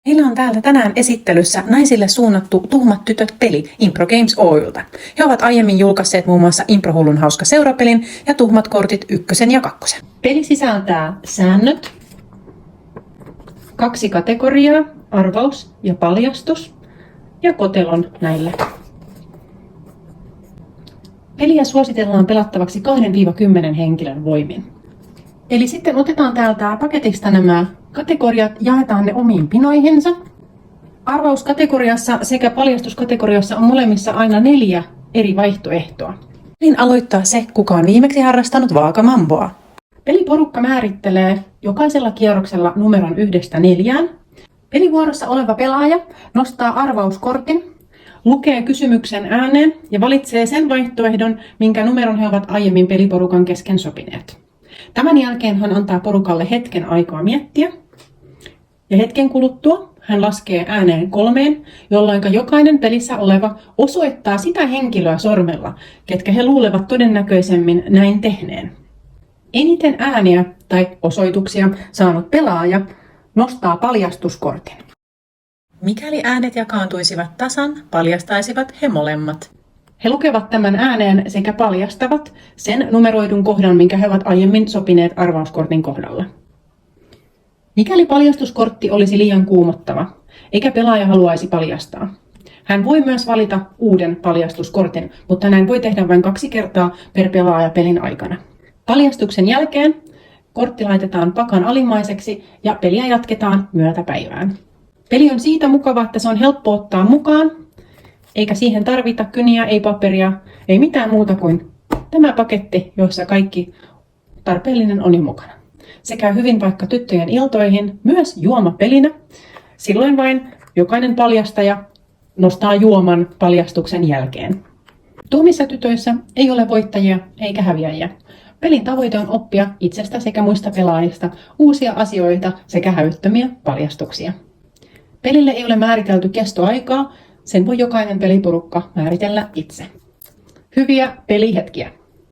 Meillä on täällä tänään esittelyssä naisille suunnattu Tuhmat tytöt -peli Impro Games Oylta. He ovat aiemmin julkaisseet muun muassa Improhullun hauska seurapelin ja Tuhmat kortit 1 ja 2. Peli sisältää säännöt, 2 kategoriaa, arvaus ja paljastus, ja kotelon näille. Peliä suositellaan pelattavaksi 2-10 henkilön voimin. Eli sitten otetaan täältä paketista nämä kategoriat, jaetaan ne omiin pinoihinsa. Arvauskategoriassa sekä paljastuskategoriassa on molemmissa aina 4 eri vaihtoehtoa. Pelin aloittaa se, kuka on viimeksi harrastanut vaakamamboa. Peliporukka määrittelee jokaisella kierroksella numeron 1-4. Pelivuorossa oleva pelaaja nostaa arvauskortin, lukee kysymyksen ääneen ja valitsee sen vaihtoehdon, minkä numeron he ovat aiemmin peliporukan kesken sopineet. Tämän jälkeen hän antaa porukalle hetken aikaa miettiä, ja hetken kuluttua hän laskee ääneen 3, jolloin jokainen pelissä oleva osoittaa sitä henkilöä sormella, ketkä he luulevat todennäköisemmin näin tehneen. Eniten ääniä tai osoituksia saanut pelaaja nostaa paljastuskortin. Mikäli äänet jakaantuisivat tasan, paljastaisivat he molemmat. He lukevat tämän ääneen sekä paljastavat sen numeroidun kohdan, minkä he ovat aiemmin sopineet arvauskortin kohdalla. Mikäli paljastuskortti olisi liian kuumottava, eikä pelaaja haluaisi paljastaa, hän voi myös valita uuden paljastuskortin, mutta näin voi tehdä vain 2 kertaa per pelaaja pelin aikana. Paljastuksen jälkeen kortti laitetaan pakan alimmaiseksi ja peliä jatketaan myötäpäivään. Peli on siitä mukava, että se on helppo ottaa mukaan, eikä siihen tarvita kyniä, ei paperia, ei mitään muuta kuin tämä paketti, jossa kaikki tarpeellinen on jo mukana. Se käy hyvin vaikka tyttöjen iltoihin, myös juomapelinä. Silloin vain jokainen paljastaja nostaa juoman paljastuksen jälkeen. Tuhmissa tytöissä ei ole voittajia eikä häviäjiä. Pelin tavoite on oppia itsestä sekä muista pelaajista uusia asioita sekä hävyttömiä paljastuksia. Pelille ei ole määritelty kestoaikaa, sen voi jokainen peliporukka määritellä itse. Hyviä pelihetkiä!